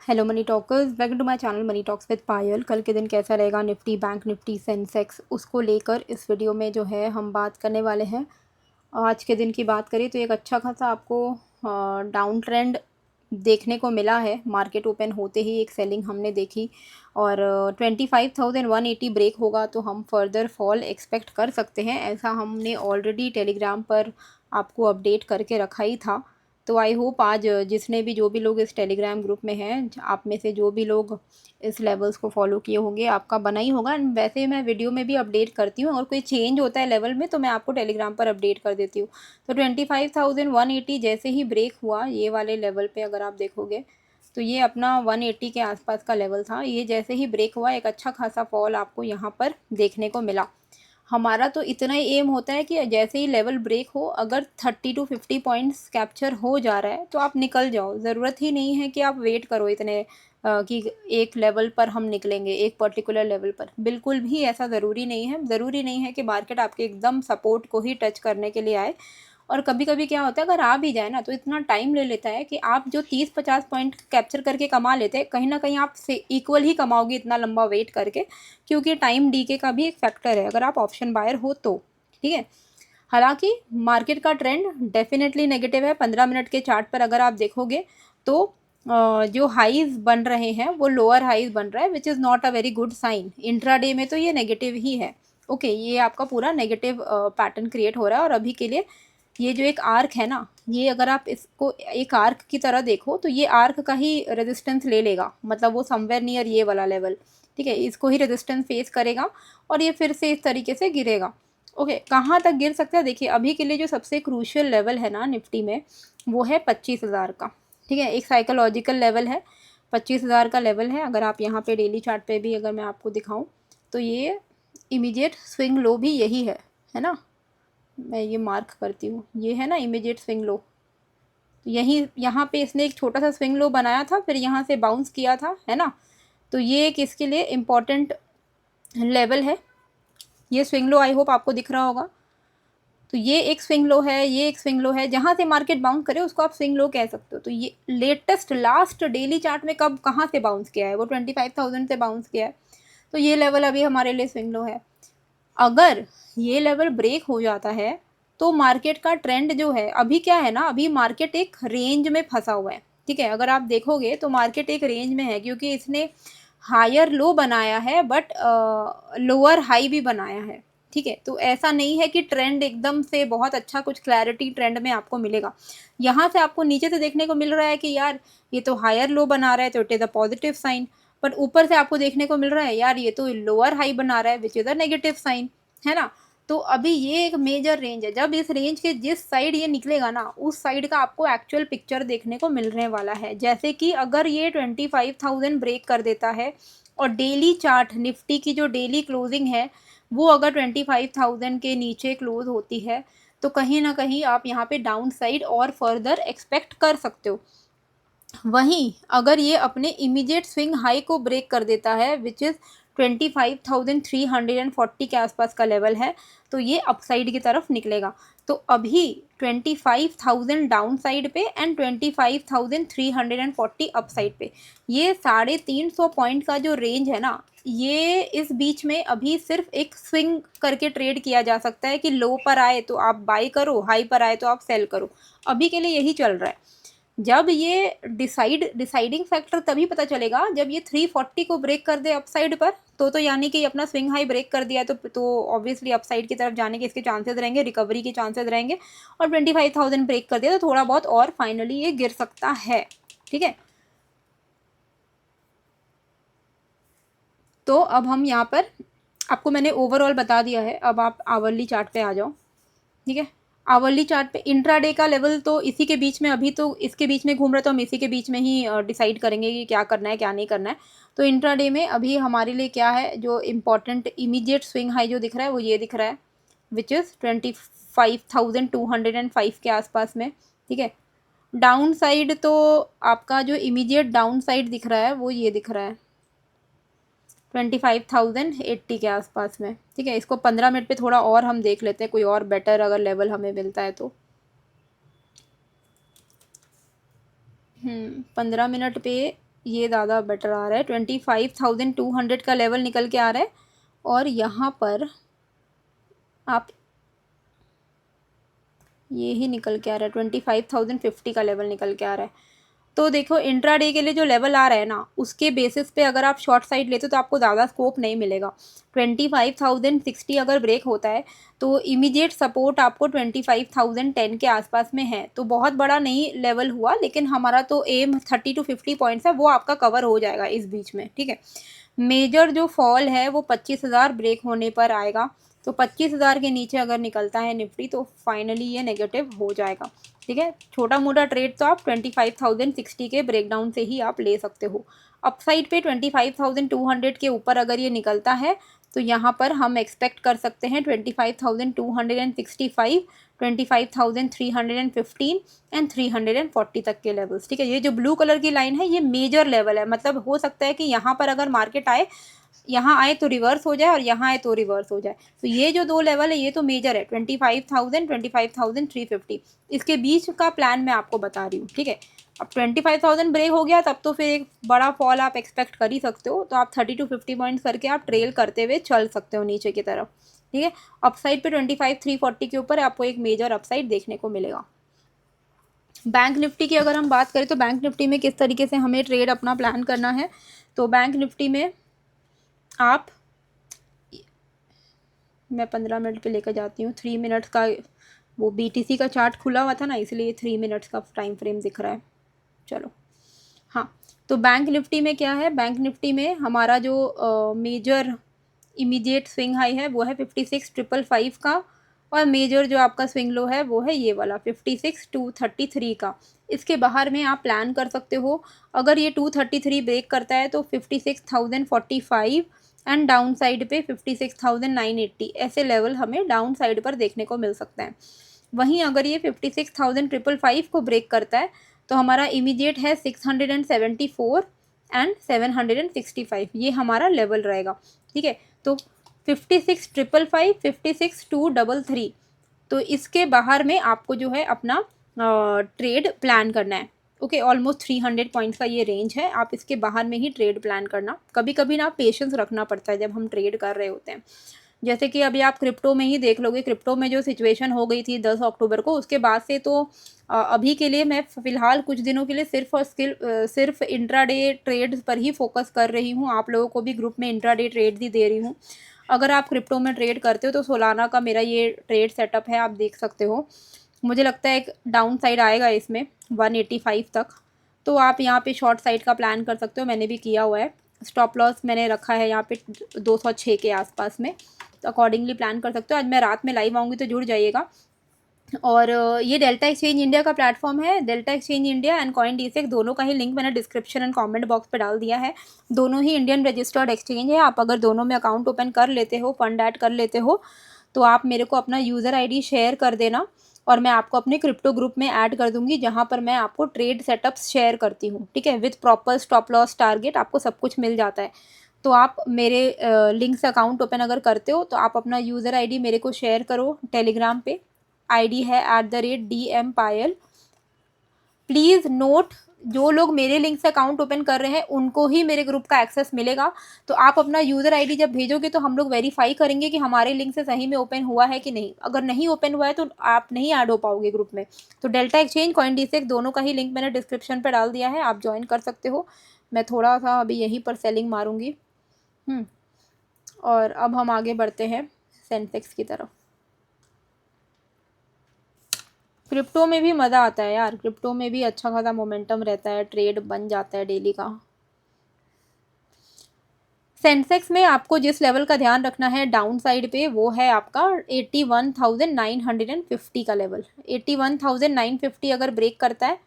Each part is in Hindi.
Hello money talkers, welcome to my channel money talks with Payal. कल के दिन कैसा रहेगा निफ्टी, बैंक निफ्टी, सेंसेक्स, उसको लेकर इस वीडियो में जो है हम बात करने वाले हैं। आज के दिन की बात करें तो एक अच्छा खासा आपको डाउन ट्रेंड देखने को मिला है। मार्केट ओपन होते ही एक सेलिंग हमने देखी और 25,180 ब्रेक होगा तो हम फर्दर फॉल एक्सपेक्ट कर सकते हैं। ऐसा हमने ऑलरेडी टेलीग्राम पर आपको अपडेट करके रखा ही था। तो आई होप आज जिसने भी जो भी लोग इस टेलीग्राम ग्रुप में हैं, आप में से जो भी लोग इस लेवल्स को फॉलो किए होंगे, आपका बना ही होगा। एंड वैसे मैं वीडियो में भी अपडेट करती हूँ, अगर कोई चेंज होता है लेवल में तो मैं आपको टेलीग्राम पर अपडेट कर देती हूँ। तो 25,180 जैसे ही ब्रेक हुआ ये वाले लेवल पे, अगर आप देखोगे तो ये अपना 180 के आसपास का लेवल था। ये जैसे ही ब्रेक हुआ एक अच्छा खासा फॉल आपको यहाँ पर देखने को मिला। हमारा तो इतना ही एम होता है कि जैसे ही लेवल ब्रेक हो, अगर 30 to 50 पॉइंट्स कैप्चर हो जा रहा है तो आप निकल जाओ। ज़रूरत ही नहीं है कि आप वेट करो इतने कि एक लेवल पर हम निकलेंगे, एक पर्टिकुलर लेवल पर। बिल्कुल भी ऐसा ज़रूरी नहीं है। ज़रूरी नहीं है कि मार्केट आपके एकदम सपोर्ट को ही टच करने के लिए आए। और कभी कभी क्या होता है, अगर आ भी जाए ना तो इतना टाइम ले लेता है कि आप जो 30-50 पॉइंट कैप्चर करके कमा लेते हैं, कहीं ना कहीं आप से इक्वल ही कमाओगे इतना लंबा वेट करके, क्योंकि टाइम डीके का भी एक फैक्टर है अगर आप ऑप्शन बायर हो तो। ठीक है। हालांकि मार्केट का ट्रेंड डेफिनेटली नेगेटिव है। 15 मिनट के चार्ट पर अगर आप देखोगे तो जो हाईज बन रहे हैं वो लोअर हाईज बन रहा है, which is not a very good sign. Intraday में तो ये नेगेटिव ही है। ओके, ये आपका पूरा नेगेटिव पैटर्न क्रिएट हो रहा है। और अभी के लिए ये जो एक आर्क है ना, ये अगर आप इसको एक आर्क की तरह देखो तो ये आर्क का ही रेजिस्टेंस ले लेगा, मतलब वो समवेयर नियर ये वाला लेवल। ठीक है, इसको ही रेजिस्टेंस फेस करेगा और ये फिर से इस तरीके से गिरेगा। ओके, कहाँ तक गिर सकता है देखिए। अभी के लिए जो सबसे क्रूशियल लेवल है ना निफ्टी में, वो है 25,000 का। ठीक है, एक साइकोलॉजिकल लेवल है, 25,000 का लेवल है। अगर आप यहाँ पे डेली चार्ट पे भी अगर मैं आपको दिखाऊं तो ये इमीडिएट स्विंग लो भी यही है ना। मैं ये मार्क करती हूँ, ये है ना इमीडिएट स्विंग लो। यही यहाँ पे इसने एक छोटा सा स्विंग लो बनाया था, फिर यहाँ से बाउंस किया था, है ना। तो ये एक इसके लिए इम्पॉर्टेंट लेवल है। ये स्विंग लो आई होप आपको दिख रहा होगा। तो ये एक स्विंग लो है, ये एक स्विंग लो है। जहाँ से मार्केट बाउंस करे उसको आप स्विंग लो कह सकते हो। तो ये लेटेस्ट लास्ट डेली चार्ट में कब कहाँ से बाउंस किया है, वो 25,000 से बाउंस किया है। तो ये लेवल अभी हमारे लिए स्विंग लो है। अगर ये लेवल ब्रेक हो जाता है तो मार्केट का ट्रेंड जो है, अभी क्या है ना, अभी मार्केट एक रेंज में फंसा हुआ है। ठीक है, अगर आप देखोगे तो मार्केट एक रेंज में है, क्योंकि इसने हायर लो बनाया है बट लोअर हाई भी बनाया है। ठीक है, तो ऐसा नहीं है कि ट्रेंड एकदम से बहुत अच्छा कुछ क्लैरिटी ट्रेंड में आपको मिलेगा। यहाँ से आपको नीचे से देखने को मिल रहा है कि यार ये तो हायर लो बना रहा है, तो it is a positive sign. But ऊपर से आपको देखने को मिल रहा है यार ये तो लोअर हाई बना रहा है, which is a negative sign, है ना। तो अभी ये एक मेजर रेंज है। जब इस रेंज के जिस साइड ये निकलेगा ना, उस साइड का आपको एक्चुअल पिक्चर देखने को मिलने वाला है। जैसे कि अगर ये 25,000 ब्रेक कर देता है और डेली चार्ट निफ्टी की जो डेली क्लोजिंग है वो अगर 25,000 के नीचे क्लोज होती है, तो कहीं ना कहीं आप यहाँ पे डाउन साइड और फर्दर एक्सपेक्ट कर सकते हो। वहीं अगर ये अपने इमीडिएट स्विंग हाई को ब्रेक कर देता है, विच इज़ 25,340 के आसपास का लेवल है, तो ये अपसाइड की तरफ निकलेगा। तो अभी 25,000 डाउन साइड पे एंड 25,340 अपसाइड पे, ये 350 पॉइंट का जो रेंज है ना, ये इस बीच में अभी सिर्फ एक स्विंग करके ट्रेड किया जा सकता है कि लो पर आए तो आप बाई करो, हाई पर आए तो आप सेल करो। अभी के लिए यही चल रहा है। जब ये डिसाइडिंग फैक्टर तभी पता चलेगा जब ये 340 को ब्रेक कर दे अपसाइड पर, तो यानी कि अपना स्विंग हाई ब्रेक कर दिया है, तो ऑब्वियसली अपसाइड की तरफ जाने के इसके चांसेस रहेंगे, रिकवरी के चांसेस रहेंगे। और 25,000 ब्रेक कर दिया तो थोड़ा बहुत और फाइनली ये गिर सकता है। ठीक है, तो अब हम यहाँ पर आपको मैंने ओवरऑल बता दिया है। अब आप आवरली चार्ट पे आ जाओ। ठीक है, आवरली चार्ट पे इंट्राडे का लेवल तो इसी के बीच में, अभी तो इसके बीच में घूम रहा है, तो हम इसी के बीच में ही डिसाइड करेंगे कि क्या करना है क्या नहीं करना है। तो इंट्राडे में अभी हमारे लिए क्या है, जो इम्पोर्टेंट इमीडिएट स्विंग हाई जो दिख रहा है वो ये दिख रहा है, विच इज़ 25,205 के आसपास में। ठीक है, डाउन साइड तो आपका जो इमीडिएट डाउन साइड दिख रहा है वो ये दिख रहा है 25,080 के आसपास में। ठीक है, इसको 15 मिनट पे थोड़ा और हम देख लेते हैं, कोई और बेटर अगर लेवल हमें मिलता है तो। 15 मिनट पे ये ज़्यादा बेटर आ रहा है, 25,200 का लेवल निकल के आ रहा है। और यहाँ पर आप ये ही निकल के आ रहा है, 25,050 का लेवल निकल के आ रहा है। तो देखो इंट्राडे के लिए जो लेवल आ रहा है ना, उसके बेसिस पे अगर आप शॉर्ट साइड लेते हो तो आपको ज़्यादा स्कोप नहीं मिलेगा। 25,060 अगर ब्रेक होता है तो इमीडिएट सपोर्ट आपको 25,010 के आसपास में है, तो बहुत बड़ा नहीं लेवल हुआ, लेकिन हमारा तो एम 30 to 50 पॉइंट्स है, वो आपका कवर हो जाएगा इस बीच में, ठीक है। मेजर जो फॉल है वो 25,000 ब्रेक होने पर आएगा, तो 25,000 के नीचे अगर निकलता है निफ्टी तो फाइनली ये नेगेटिव हो जाएगा, ठीक है। छोटा मोटा ट्रेड तो आप 25,060 के ब्रेकडाउन से ही आप ले सकते हो। अपसाइड पे 25,200 के ऊपर अगर ये निकलता है तो यहाँ पर हम एक्सपेक्ट कर सकते हैं 25,265, 25,315 एंड 340 तक के लेवल्स, ठीक है। ये जो ब्लू कलर की लाइन है ये मेजर लेवल है, मतलब हो सकता है कि यहाँ पर अगर मार्केट आए, यहाँ आए तो रिवर्स हो जाए और यहाँ आए तो रिवर्स हो जाए। तो ये जो दो लेवल है ये तो मेजर है, 25,000, 25,350, इसके बीच का प्लान मैं आपको बता रही हूँ, ठीक है। अब 25,000 ब्रेक हो गया तब तो फिर एक बड़ा फॉल आप एक्सपेक्ट कर ही सकते हो, तो आप 30 to 50 पॉइंट्स करके आप ट्रेल करते हुए चल सकते हो नीचे की तरफ, ठीक है। अपसाइड पे 25,340 के ऊपर आपको एक मेजर अपसाइड देखने को मिलेगा। बैंक निफ्टी की अगर हम बात करें तो बैंक निफ्टी में किस तरीके से हमें ट्रेड अपना प्लान करना है, तो बैंक निफ्टी में आप, मैं 15 मिनट पे लेकर जाती हूँ, 3 मिनट्स का वो BTC का चार्ट खुला हुआ था ना, इसलिए 3 मिनट्स का टाइम फ्रेम दिख रहा है। चलो हाँ, तो बैंक निफ्टी में क्या है, बैंक निफ्टी में हमारा जो मेजर इमीडिएट स्विंग हाई है वो है 56,555 का, और मेजर जो आपका स्विंग लो है वो है ये वाला 56,233 का। इसके बाहर में आप प्लान कर सकते हो, अगर ये 233 ब्रेक करता है तो 56,045 एंड डाउन साइड पे 56,980, ऐसे लेवल हमें डाउन साइड पर देखने को मिल सकता है। वहीं अगर ये 56,555 को ब्रेक करता है तो हमारा इमीडिएट है 674 एंड 765, ये हमारा लेवल रहेगा, ठीक है। तो 56,555, 56,233, तो इसके बाहर में आपको जो है अपना ट्रेड प्लान करना है, ओके। ऑलमोस्ट 300 पॉइंट्स का ये रेंज है, आप इसके बाहर में ही ट्रेड प्लान करना। कभी कभी ना पेशेंस रखना पड़ता है जब हम ट्रेड कर रहे होते हैं, जैसे कि अभी आप क्रिप्टो में ही देख लोगे, क्रिप्टो में जो सिचुएशन हो गई थी 10 अक्टूबर को, उसके बाद से तो अभी के लिए मैं फ़िलहाल कुछ दिनों के लिए सिर्फ इंट्राडे ट्रेड्स पर ही फोकस कर रही हूँ। आप लोगों को भी ग्रुप में इंट्राडे ट्रेड्स ही दे रही हूँ। अगर आप क्रिप्टो में ट्रेड करते हो तो सोलाना का मेरा ये ट्रेड सेटअप है, आप देख सकते हो। मुझे लगता है एक डाउन साइड आएगा इसमें 185 तक, तो आप यहाँ पे शॉर्ट साइड का प्लान कर सकते हो, मैंने भी किया हुआ है। स्टॉप लॉस मैंने रखा है यहाँ पे 206 के आसपास में, तो अकॉर्डिंगली प्लान कर सकते हो। आज मैं रात में लाइव आऊँगी तो जुड़ जाइएगा। और ये डेल्टा एक्सचेंज इंडिया का प्लेटफॉर्म है, delta exchange India and CoinDCX दोनों का ही लिंक मैंने डिस्क्रिप्शन एंड कमेंट बॉक्स पे डाल दिया है। दोनों ही इंडियन रजिस्टर्ड एक्सचेंज है, आप अगर दोनों में अकाउंट ओपन कर लेते हो, फंड ऐड कर लेते हो, तो आप मेरे को अपना यूज़र ID शेयर कर देना और मैं आपको अपने क्रिप्टो ग्रुप में ऐड कर दूंगी, जहाँ पर मैं आपको ट्रेड सेटअप्स शेयर करती हूँ, ठीक है। With proper stop loss target आपको सब कुछ मिल जाता है। तो आप मेरे लिंक से अकाउंट ओपन अगर करते हो तो आप अपना यूज़र ID मेरे को शेयर करो टेलीग्राम पे, ID है @DM पायल। प्लीज़ नोट, जो लोग मेरे लिंक से अकाउंट ओपन कर रहे हैं उनको ही मेरे ग्रुप का एक्सेस मिलेगा। तो आप अपना यूज़र ID जब भेजोगे तो हम लोग वेरीफाई करेंगे कि हमारे लिंक से सही में ओपन हुआ है कि नहीं। अगर नहीं ओपन हुआ है तो आप नहीं ऐड हो पाओगे ग्रुप में। तो डेल्टा एक्सचेंज CoinDCX दोनों का ही लिंक मैंने डिस्क्रिप्शन पर डाल दिया है, आप ज्वाइन कर सकते हो। मैं थोड़ा सा अभी यहीं पर सेलिंग मारूंगी। और अब हम आगे बढ़ते हैं सेंसेक्स की तरफ। क्रिप्टो में भी मज़ा आता है यार, क्रिप्टो में भी अच्छा खासा मोमेंटम रहता है, ट्रेड बन जाता है डेली का। सेंसेक्स में आपको जिस लेवल का ध्यान रखना है डाउन साइड पे, वो है आपका 81,950 का लेवल। 81,950 अगर ब्रेक करता है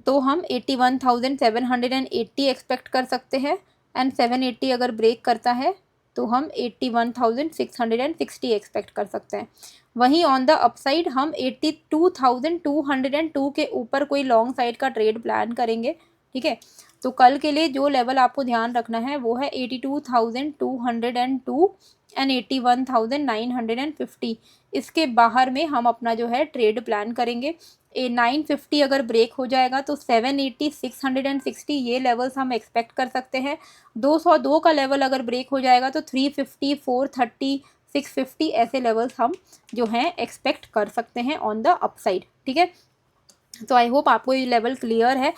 तो हम 81,780 एक्सपेक्ट कर सकते हैं, एंड 780 अगर ब्रेक करता है तो हम 81,660 एक्सपेक्ट कर सकते हैं। वहीं ऑन द अपसाइड हम 82,202 के ऊपर कोई लॉन्ग साइड का ट्रेड प्लान करेंगे, ठीक है। तो कल के लिए जो लेवल आपको ध्यान रखना है वो है 82,202 एंड 81,950। इसके बाहर में हम अपना जो है ट्रेड प्लान करेंगे। 950 अगर ब्रेक हो जाएगा तो 780, 660 ये लेवल्स हम एक्सपेक्ट कर सकते हैं। 202 का लेवल अगर ब्रेक हो जाएगा तो 350, 430, 650 ऐसे लेवल्स हम जो हैं एक्सपेक्ट कर सकते हैं ऑन द अपसाइड। ठीक है, तो आई होप आपको ये लेवल क्लियर है।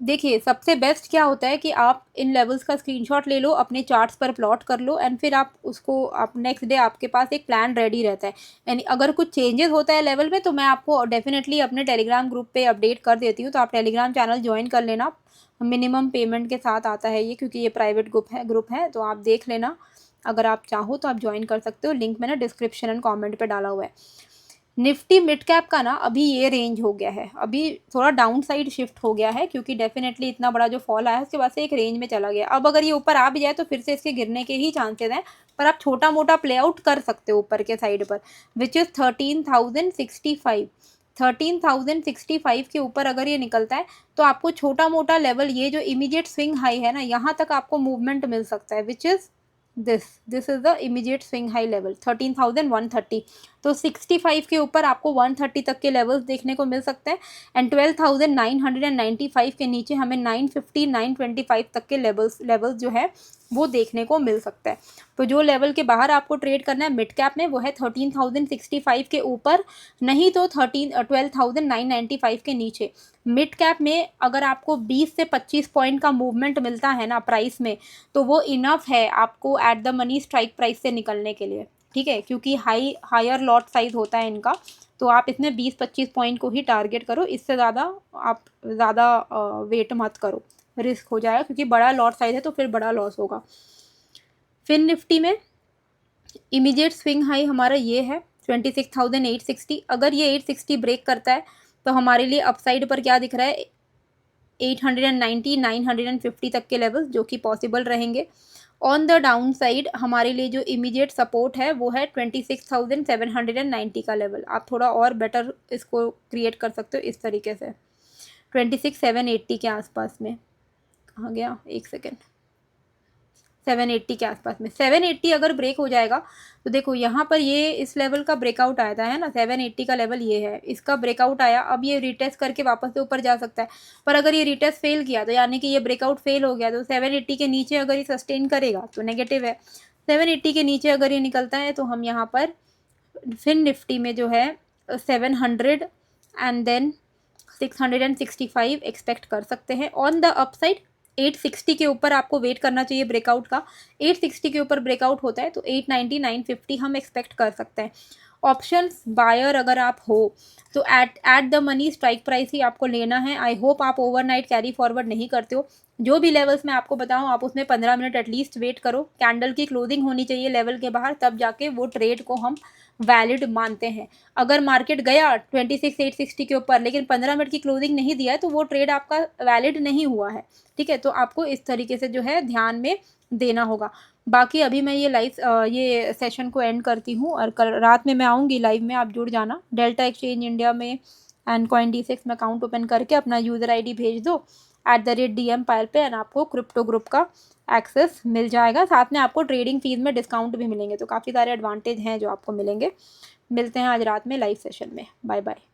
देखिए, सबसे बेस्ट क्या होता है कि आप इन लेवल्स का स्क्रीनशॉट ले लो, अपने चार्ट्स पर प्लॉट कर लो, एंड फिर आप उसको आप नेक्स्ट डे आपके पास एक प्लान रेडी रहता है। यानी अगर कुछ चेंजेस होता है लेवल में तो मैं आपको डेफिनेटली अपने टेलीग्राम ग्रुप पे अपडेट कर देती हूँ, तो आप टेलीग्राम चैनल ज्वाइन कर लेना। मिनिमम पेमेंट के साथ आता है ये, क्योंकि ये प्राइवेट ग्रुप है, तो आप देख लेना। अगर आप चाहो तो आप ज्वाइन कर सकते हो, लिंक मैंने डिस्क्रिप्शन एंड कॉमेंट पर डाला हुआ है। निफ्टी मिड कैप का ना अभी ये रेंज हो गया है, अभी थोड़ा डाउन साइड शिफ्ट हो गया है, क्योंकि डेफिनेटली इतना बड़ा जो फॉल आया है उसके बाद से एक रेंज में चला गया। अब अगर ये ऊपर आ भी जाए तो फिर से इसके गिरने के ही चांसेस हैं, पर आप छोटा मोटा प्ले आउट कर सकते हो ऊपर के साइड पर, विच इज़ 13,065। 13,065 के ऊपर अगर ये निकलता है तो आपको छोटा मोटा लेवल, ये जो इमीडिएट स्विंग हाई है ना, यहाँ तक आपको मूवमेंट मिल सकता है, which is this is the immediate swing high level 13,130। तो 65 के ऊपर आपको 130 तक के लेवल्स देखने को मिल सकते हैं, एंड 12,995 के नीचे हमें 950, 925 तक के लेवल्स जो है वो देखने को मिल सकता है। तो जो लेवल के बाहर आपको ट्रेड करना है मिड कैप में वो है 13,065 के ऊपर, नहीं तो 12,995 के नीचे। मिड कैप में अगर आपको 20 से 25 पॉइंट का मूवमेंट मिलता है ना प्राइस में, तो वो इनफ है आपको eight the money strike price से निकलने के लिए। ठीक है, क्योंकि हायर लॉट साइज होता है इनका, तो आप इसमें 20-25 पॉइंट को ही टारगेट करो, इससे ज़्यादा आप वेट मत करो, रिस्क हो जाएगा, क्योंकि बड़ा लॉट साइज है तो फिर बड़ा लॉस होगा। फिन निफ्टी में इमीडिएट स्विंग हाई हमारा ये है 26,860। अगर ये 860 ब्रेक करता है तो हमारे लिए अपसाइड पर क्या दिख रहा है, 890, 950 तक के लेवल जो कि पॉसिबल रहेंगे। ऑन द डाउन साइड हमारे लिए जो इमीडिएट सपोर्ट है वो है 26,790 का लेवल। आप थोड़ा और बेटर इसको क्रिएट कर सकते हो इस तरीके से, 26,780 के आसपास में। कहाँ गया, एक सेकेंड, 780 के आसपास में। 780 अगर ब्रेक हो जाएगा तो देखो यहाँ पर ये इस लेवल का ब्रेकआउट आया था, है ना, 780 का लेवल ये है, इसका ब्रेकआउट आया। अब ये रिटेस्ट करके वापस से ऊपर जा सकता है, पर अगर ये रिटेस्ट फेल किया तो यानी कि ये ब्रेकआउट फेल हो गया, तो 780 के नीचे अगर ये सस्टेन करेगा तो नेगेटिव है। 780 के नीचे अगर ये निकलता है तो हम यहाँ पर फिन निफ्टी में जो है 700 एंड देन 665 एक्सपेक्ट कर सकते हैं। ऑन द अपसाइड 860 के ऊपर आपको वेट करना चाहिए ब्रेकआउट का। 860 के ऊपर ब्रेकआउट होता है तो 890, 950 हम एक्सपेक्ट कर सकते हैं। ऑप्शंस बायर अगर आप हो तो at the money strike price ही आपको लेना है। आई होप आप ओवरनाइट कैरी फॉरवर्ड नहीं करते हो। जो भी लेवल्स मैं आपको बताऊं आप उसमें 15 मिनट एटलीस्ट वेट करो। कैंडल की क्लोजिंग होनी चाहिए लेवल के बाहर, तब जाके वो ट्रेड को हम वैलिड मानते हैं। अगर मार्केट गया 26,860 के ऊपर लेकिन 15 मिनट की क्लोजिंग नहीं दिया है तो वो ट्रेड आपका वैलिड नहीं हुआ है। ठीक है, तो आपको इस तरीके से जो है ध्यान में देना होगा। बाकी अभी मैं ये सेशन को एंड करती हूँ, और कल रात में मैं आऊँगी लाइव में, आप जुड़ जाना। डेल्टा एक्सचेंज इंडिया में एंड CoinD6 में अकाउंट ओपन करके अपना यूज़र ID भेज दो @DM पायल पे, एंड आपको क्रिप्टो ग्रुप का एक्सेस मिल जाएगा। साथ में आपको ट्रेडिंग फीस में डिस्काउंट भी मिलेंगे, तो काफ़ी सारे एडवांटेज हैं जो आपको मिलेंगे। मिलते हैं आज रात में लाइव सेशन में। Bye bye.